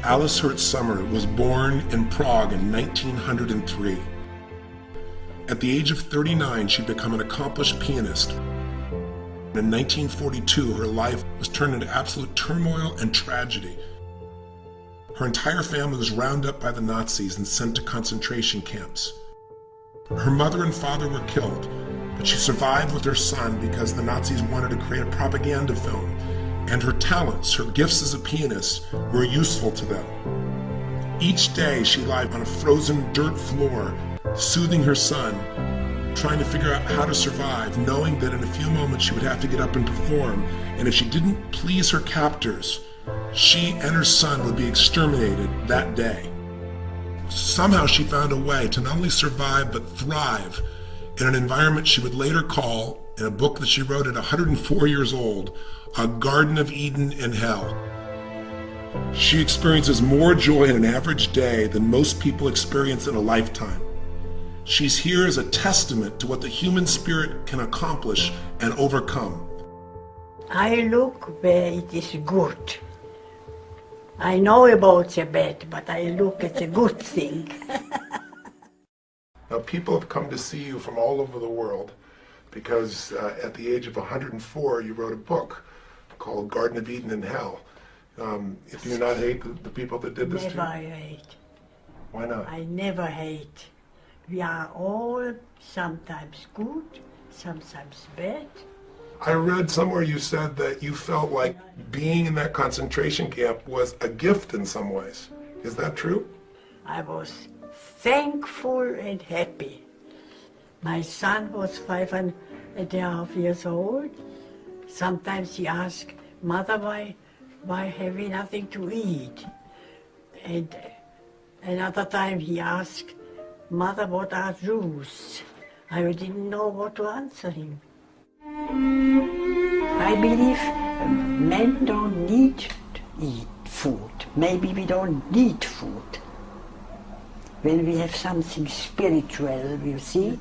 Alice Hertz Sommer was born in Prague in 1903. At the age of 39, she'd become an accomplished pianist. In 1942, her life was turned into absolute turmoil and tragedy. Her entire family was rounded up by the Nazis and sent to concentration camps. Her mother and father were killed, but she survived with her son because the Nazis wanted to create a propaganda film, and her talents, her gifts as a pianist, were useful to them. Each day she lied on a frozen dirt floor, soothing her son, trying to figure out how to survive, knowing that in a few moments she would have to get up and perform, and if she didn't please her captors, she and her son would be exterminated that day. Somehow she found a way to not only survive but thrive in an environment she would later call, in a book that she wrote at 104 years old, a Garden of Eden in Hell. She experiences more joy in an average day than most people experience in a lifetime. She's here as a testament to what the human spirit can accomplish and overcome. I look where it is good. I know about the bad, but I look at the good thing. Now, people have come to see you from all over the world because at the age of 104, you wrote a book called Garden of Eden in Hell. Do you not hate the people that did this to you? Never hate. Why not? I never hate. We are all sometimes good, sometimes bad. I read somewhere you said that you felt like being in that concentration camp was a gift in some ways. Is that true? I was thankful and happy. My son was 5.5 years old. Sometimes he asked, "Mother, why have we nothing to eat?" And another time he asked, "Mother, what are Jews?" I didn't know what to answer him. I believe men don't need to eat food. Maybe we don't need food. When we have something spiritual, you see.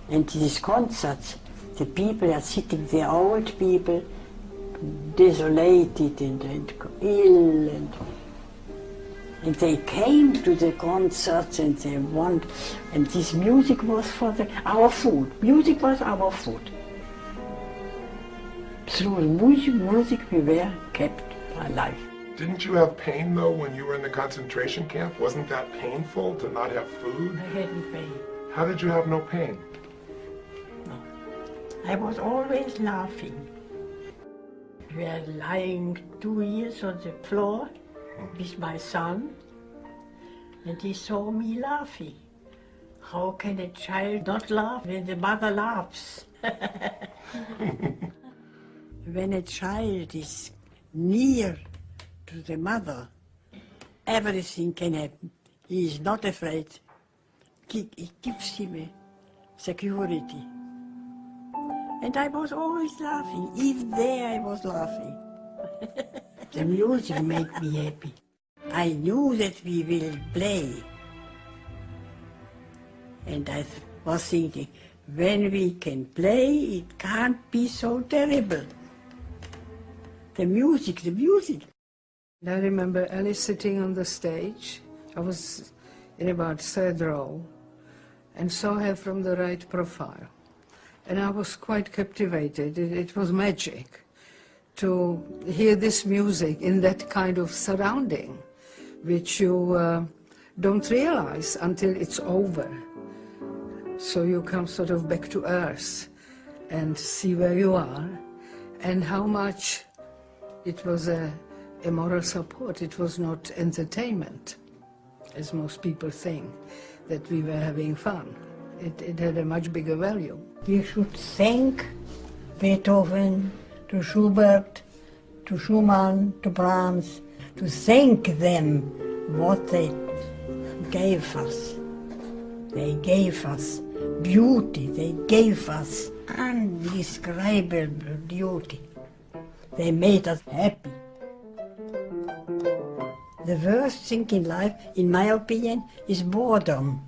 And these concerts, the people are sitting there, old people, desolated and ill, and they came to the concerts and they want, and this music was for our food. Music was our food. Through music we were kept alive. Didn't you have pain though when you were in the concentration camp? Wasn't that painful to not have food? I hadn't pain. How did you have no pain? No. I was always laughing. We were lying 2 years on the floor with my son, and he saw me laughing. How can a child not laugh when the mother laughs? When a child is near to the mother, everything can happen. He is not afraid. It gives him a security. And I was always laughing. Even there I was laughing. The music made me happy. I knew that we will play. And I was thinking, when we can play, it can't be so terrible. The music, the music. I remember Alice sitting on the stage. I was in about third row and saw her from the right profile. And I was quite captivated. It was magic to hear this music in that kind of surrounding, which you don't realize until it's over. So you come sort of back to earth and see where you are and how much it was a moral support. It was not entertainment, as most people think, that we were having fun. It had a much bigger value. We should thank Beethoven, to Schubert, to Schumann, to Brahms, to thank them what they gave us. They gave us beauty, they gave us indescribable beauty. They made us happy. The worst thing in life, in my opinion, is boredom.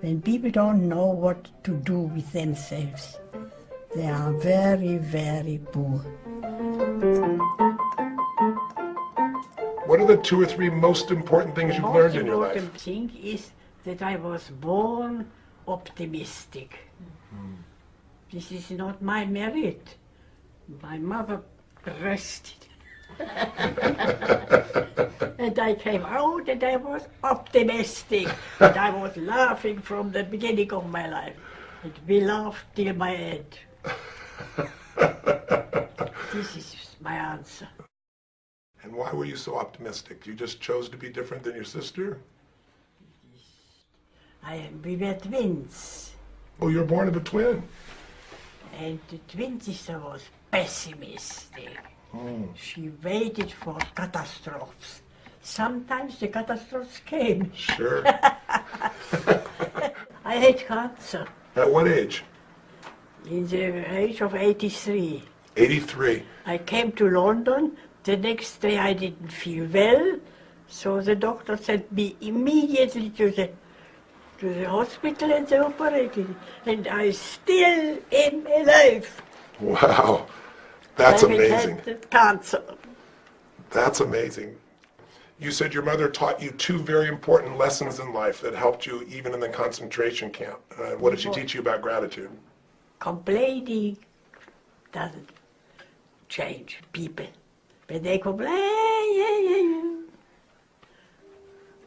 When people don't know what to do with themselves. They are very, very poor. What are the 2 or 3 most important things you've learned in your life? The most important thing is that I was born optimistic. This is not my merit. My mother rested. And I came out and I was optimistic. And I was laughing from the beginning of my life. And we laughed till my end. This is my answer. And why were you so optimistic? You just chose to be different than your sister? We were twins. Oh, you were born of a twin? And the twin sister was pessimistic. She waited for catastrophes. Sometimes the catastrophes came. Sure. I had cancer At what age? in the age of 83. 83. I came to London. The next day I didn't feel well, so the doctor sent me immediately to the hospital and they operated. And I still am alive. Wow. That's I amazing. had cancer. That's amazing. You said your mother taught you 2 very important lessons in life that helped you even in the concentration camp. What did she teach you about gratitude? Complaining doesn't change people. When they complain,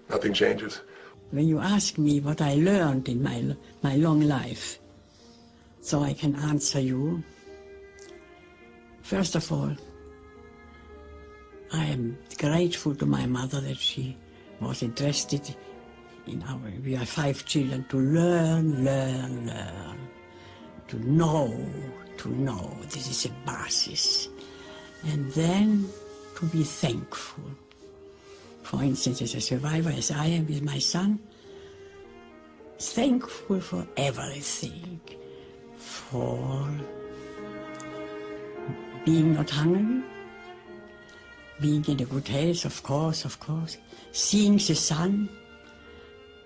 Nothing changes. When you ask me what I learned in my long life, so I can answer you, first of all, I am grateful to my mother that she was interested in we are 5 children, to learn, to know, this is a basis. And then to be thankful. For instance, as a survivor, as I am with my son, thankful for everything, for being not hungry, being in a good health, of course, seeing the sun,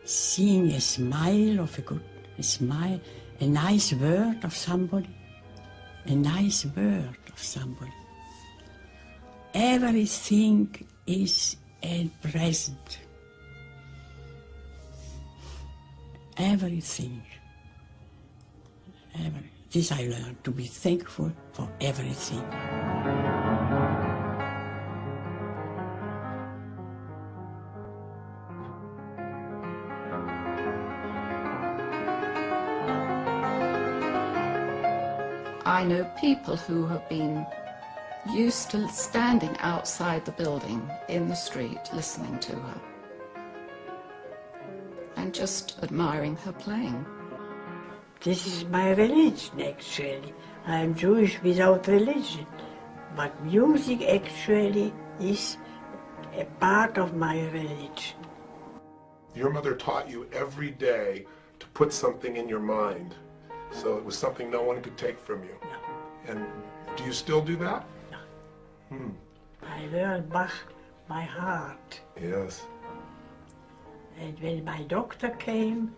seeing a smile of a smile, a nice word of somebody, Everything is a present. Everything. This I learned, to be thankful for everything. I know people who have been used to standing outside the building in the street listening to her and just admiring her playing. This is my religion, actually. I am Jewish without religion, but music actually is a part of my religion. Your mother taught you every day to put something in your mind, so it was something no one could take from you. No. And do you still do that? No. I learned Bach by heart. Yes. And when my doctor came,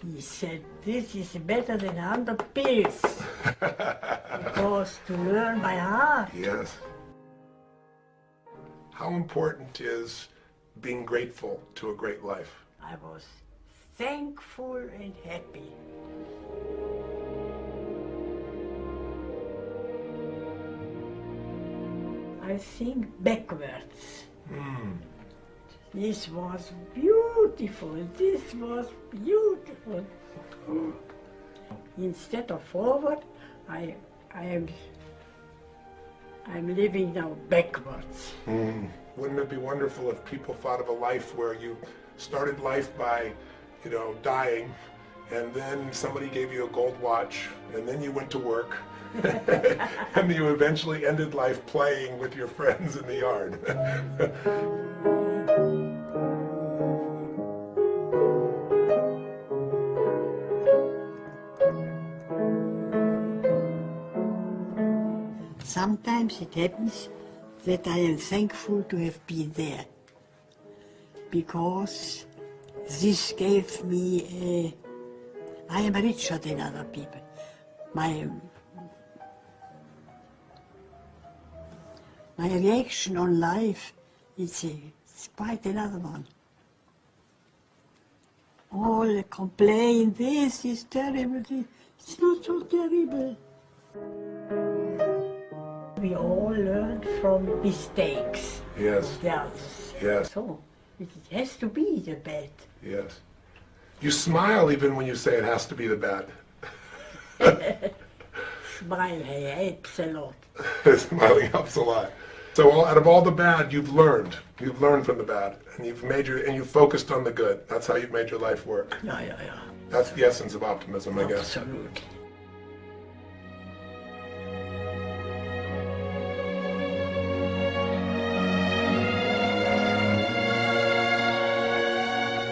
he said, this is better than 100 pills. Because to learn by heart. Yes. How important is being grateful to a great life? I was thankful and happy. I think backwards. This was beautiful. This was beautiful. Instead of forward, I'm living now backwards. Wouldn't it be wonderful if people thought of a life where you started life by, dying, and then somebody gave you a gold watch, and then you went to work, and you eventually ended life playing with your friends in the yard. Sometimes it happens that I am thankful to have been there, because this gave me I am richer than other people. My reaction on life it's quite another one. All complain, this is terrible. It's not so terrible. We all learn from mistakes. Yes. Yes. So it has to be the bad. Yes. You smile even when you say it has to be the bad. Smile helps a lot. Smiling helps a lot. So out of all the bad, you've learned from the bad, and you've focused on the good. That's how you've made your life work. Yeah. That's the essence of optimism, I guess. Absolutely.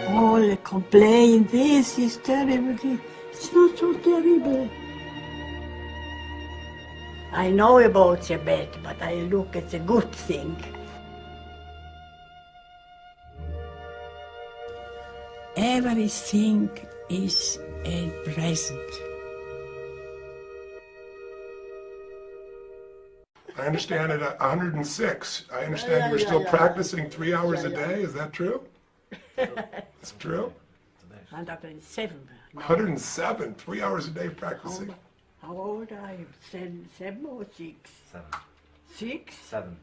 All complain, this is terrible. It's not so terrible. I know about the bad, but I look at the good thing. Everything is a present. I understand at 106. I understand you're still practicing 3 hours a day. Is that true? It's true? 107. 107, 3 hours a day practicing. How old are you? Seven or six? 7. 6? 7.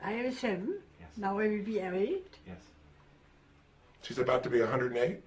I am 7. Yes. Now I will be 8. Yes. She's about to be 108.